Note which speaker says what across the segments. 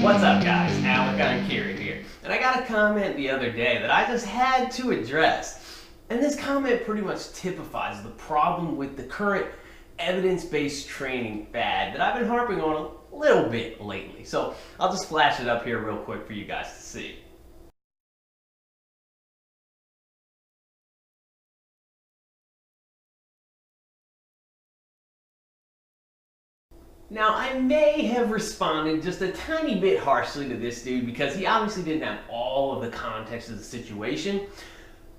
Speaker 1: What's up guys, Alec Enkiri here. And I got a comment the other day that I just had to address. And this comment pretty much typifies the problem with the current evidence-based training fad that I've been harping on a little bit lately. So I'll just flash it up here real quick for you guys to see. Now, I may have responded just a tiny bit harshly to this dude because he obviously didn't have all of the context of the situation,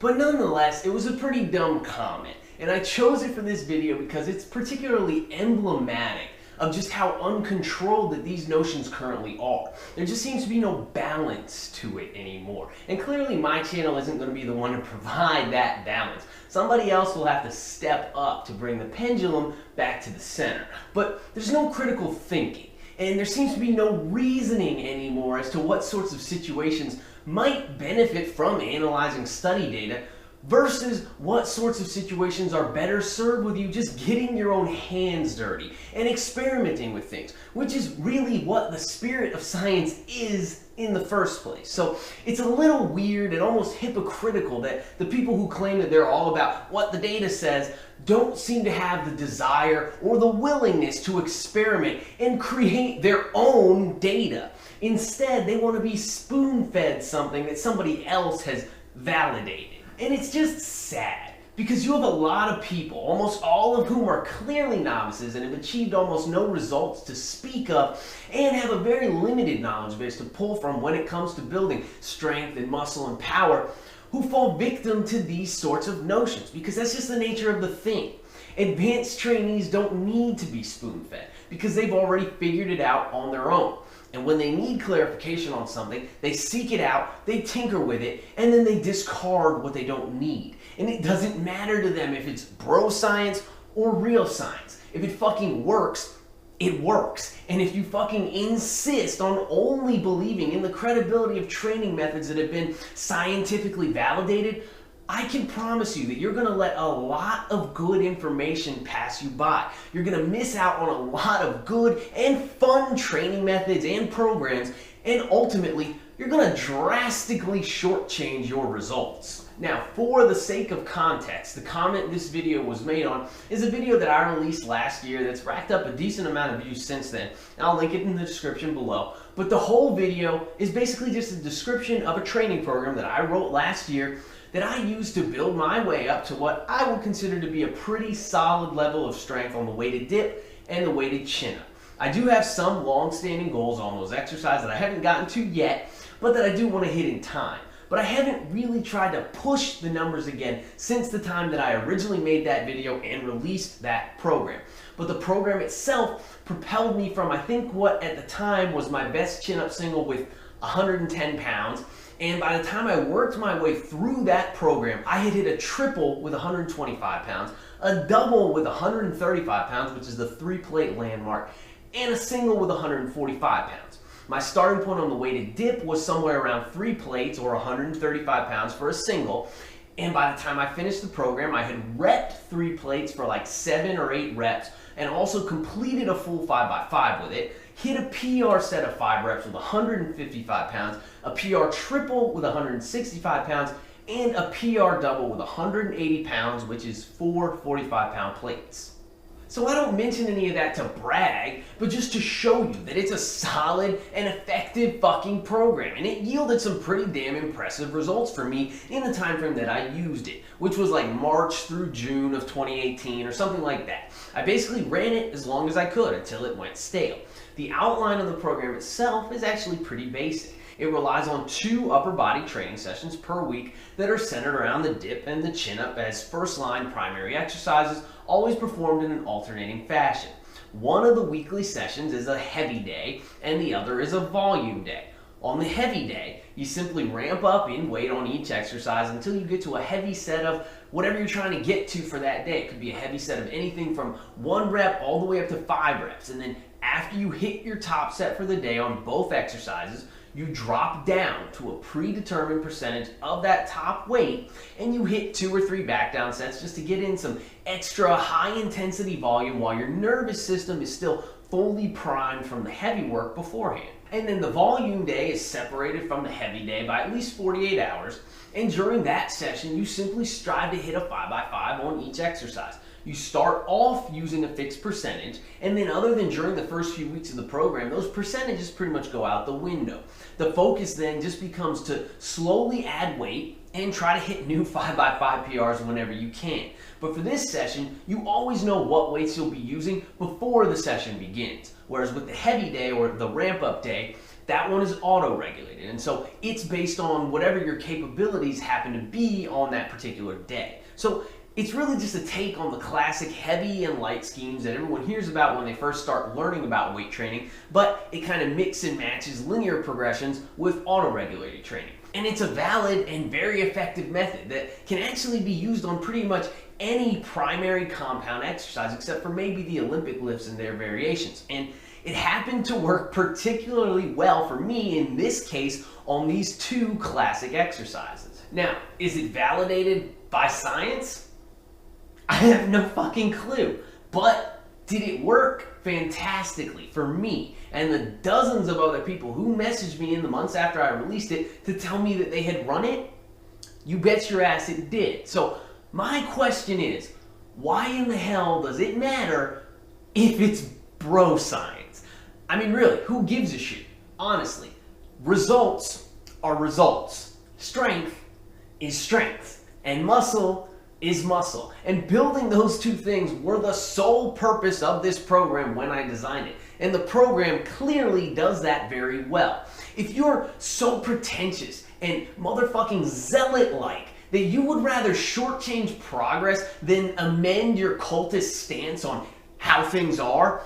Speaker 1: but nonetheless, it was a pretty dumb comment, and I chose it for this video because it's particularly emblematic of just how uncontrolled that these notions currently are. There just seems to be no balance to it anymore. And clearly my channel isn't going to be the one to provide that balance. Somebody else will have to step up to bring the pendulum back to the center. But there's no critical thinking, and there seems to be no reasoning anymore as to what sorts of situations might benefit from analyzing study data versus what sorts of situations are better served with you just getting your own hands dirty and experimenting with things, which is really what the spirit of science is in the first place. So it's a little weird and almost hypocritical that the people who claim that they're all about what the data says don't seem to have the desire or the willingness to experiment and create their own data. Instead, they want to be spoon-fed something that somebody else has validated. And it's just sad, because you have a lot of people, almost all of whom are clearly novices and have achieved almost no results to speak of, and have a very limited knowledge base to pull from when it comes to building strength and muscle and power, who fall victim to these sorts of notions, because that's just the nature of the thing. Advanced trainees don't need to be spoon-fed, because they've already figured it out on their own. And when they need clarification on something, they seek it out, they tinker with it, and then they discard what they don't need. And it doesn't matter to them if it's bro science or real science. If it fucking works, it works. And if you fucking insist on only believing in the credibility of training methods that have been scientifically validated, I can promise you that you're going to let a lot of good information pass you by. You're going to miss out on a lot of good and fun training methods and programs, and ultimately, you're going to drastically shortchange your results. Now, for the sake of context, the comment this video was made on is a video that I released last year that's racked up a decent amount of views since then. I'll link it in the description below. But the whole video is basically just a description of a training program that I wrote last year that I used to build my way up to what I would consider to be a pretty solid level of strength on the weighted dip and the weighted chin-up. I do have some long-standing goals on those exercises that I haven't gotten to yet, but that I do want to hit in time. But I haven't really tried to push the numbers again since the time that I originally made that video and released that program. But the program itself propelled me from, I think, what at the time was my best chin-up single with 110 pounds. And by the time I worked my way through that program, I had hit a triple with 125 pounds, a double with 135 pounds, which is the 3-plate landmark, and a single with 145 pounds. My starting point on the weighted dip was somewhere around 3 plates or 135 pounds for a single. And by the time I finished the program, I had repped 3 plates for like 7 or 8 reps and also completed a full 5x5 with it, hit a PR set of 5 reps with 155 pounds, a PR triple with 165 pounds, and a PR double with 180 pounds, which is 4 45-pound plates. So I don't mention any of that to brag, but just to show you that it's a solid and effective fucking program. And it yielded some pretty damn impressive results for me in the time frame that I used it, which was like March through June of 2018 or something like that. I basically ran it as long as I could until it went stale. The outline of the program itself is actually pretty basic. It relies on 2 upper body training sessions per week that are centered around the dip and the chin up as first line primary exercises, always performed in an alternating fashion. One of the weekly sessions is a heavy day and the other is a volume day. On the heavy day, you simply ramp up in weight on each exercise until you get to a heavy set of whatever you're trying to get to for that day. It could be a heavy set of anything from 1 rep all the way up to 5 reps. And then after you hit your top set for the day on both exercises, you drop down to a predetermined percentage of that top weight and you hit 2 or 3 back down sets just to get in some extra high intensity volume while your nervous system is still fully primed from the heavy work beforehand. And then the volume day is separated from the heavy day by at least 48 hours. And during that session, you simply strive to hit a 5x5 on each exercise. You start off using a fixed percentage, and then other than during the first few weeks of the program, those percentages pretty much go out the window. The focus then just becomes to slowly add weight and try to hit new 5x5 PRs whenever you can. But for this session, you always know what weights you'll be using before the session begins. Whereas with the heavy day or the ramp up day, that one is auto-regulated. And so it's based on whatever your capabilities happen to be on that particular day. So it's really just a take on the classic heavy and light schemes that everyone hears about when they first start learning about weight training, but it kind of mix and matches linear progressions with auto-regulated training. And it's a valid and very effective method that can actually be used on pretty much any primary compound exercise except for maybe the Olympic lifts and their variations. And it happened to work particularly well for me in this case on these two classic exercises. Now, is it validated by science? I have no fucking clue, but did it work fantastically for me and the dozens of other people who messaged me in the months after I released it to tell me that they had run it? You bet your ass it did. So my question is, why in the hell does it matter if it's bro science? I mean, really, who gives a shit? Honestly, results are results. Strength is strength, and muscle is muscle. And building those two things were the sole purpose of this program when I designed it. And the program clearly does that very well. If you're so pretentious and motherfucking zealot-like that you would rather shortchange progress than amend your cultist stance on how things are,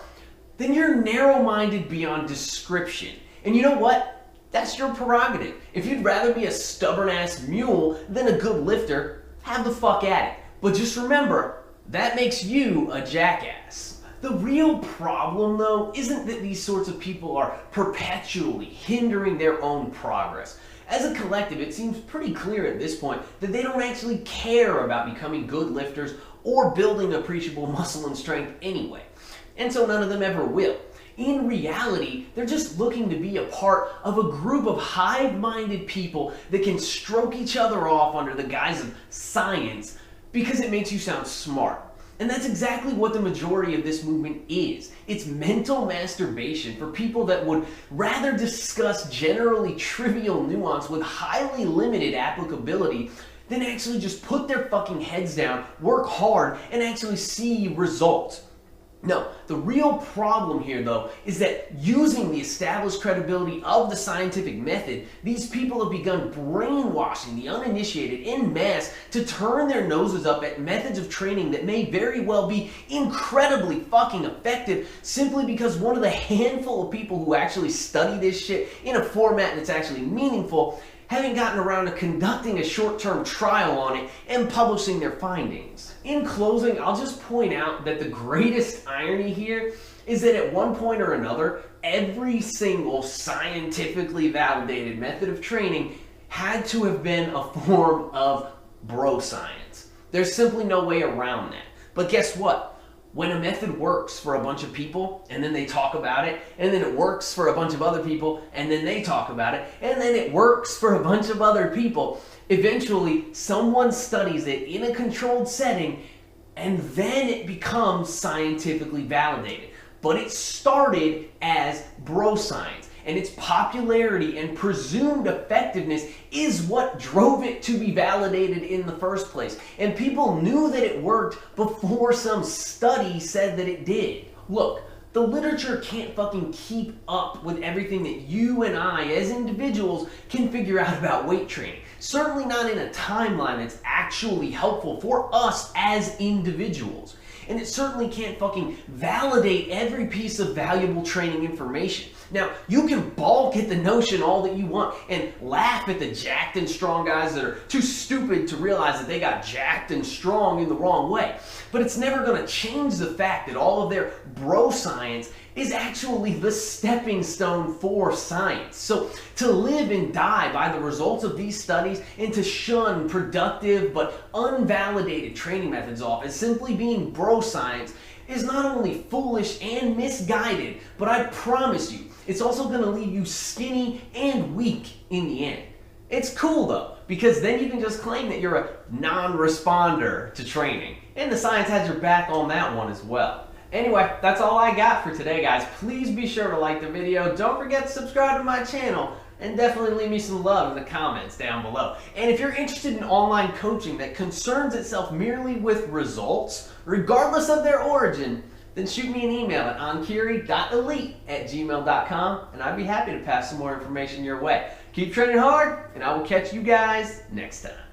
Speaker 1: then you're narrow-minded beyond description. And you know what? That's your prerogative. If you'd rather be a stubborn-ass mule than a good lifter, have the fuck at it. But just remember, that makes you a jackass. The real problem, though, isn't that these sorts of people are perpetually hindering their own progress. As a collective, it seems pretty clear at this point that they don't actually care about becoming good lifters or building appreciable muscle and strength anyway. And so none of them ever will. In reality, they're just looking to be a part of a group of hive-minded people that can stroke each other off under the guise of science because it makes you sound smart. And that's exactly what the majority of this movement is. It's mental masturbation for people that would rather discuss generally trivial nuance with highly limited applicability than actually just put their fucking heads down, work hard, and actually see results. No, the real problem here, though, is that using the established credibility of the scientific method, these people have begun brainwashing the uninitiated en masse to turn their noses up at methods of training that may very well be incredibly fucking effective simply because one of the handful of people who actually study this shit in a format that's actually meaningful haven't gotten around to conducting a short-term trial on it and publishing their findings. In closing, I'll just point out that the greatest irony here is that at one point or another, every single scientifically validated method of training had to have been a form of bro science. There's simply no way around that. But guess what? When a method works for a bunch of people, and then they talk about it, and then it works for a bunch of other people, and then they talk about it, and then it works for a bunch of other people, eventually someone studies it in a controlled setting, and then it becomes scientifically validated. But it started as bro science, and its popularity and presumed effectiveness is what drove it to be validated in the first place. And people knew that it worked before some study said that it did. Look, the literature can't fucking keep up with everything that you and I, as individuals, can figure out about weight training. Certainly not in a timeline that's actually helpful for us as individuals. And it certainly can't fucking validate every piece of valuable training information. Now, you can balk at the notion all that you want and laugh at the jacked and strong guys that are too stupid to realize that they got jacked and strong in the wrong way. But it's never going to change the fact that all of their bro science is actually the stepping stone for science. So to live and die by the results of these studies and to shun productive but unvalidated training methods off as simply being bro science is not only foolish and misguided, but I promise you, it's also going to leave you skinny and weak in the end. It's cool though, because then you can just claim that you're a non-responder to training, and the science has your back on that one as well. Anyway, that's all I got for today, guys. Please be sure to like the video. Don't forget to subscribe to my channel, and definitely leave me some love in the comments down below. And if you're interested in online coaching that concerns itself merely with results, regardless of their origin, then shoot me an email at enkiri.elite@gmail.com, and I'd be happy to pass some more information your way. Keep training hard, and I will catch you guys next time.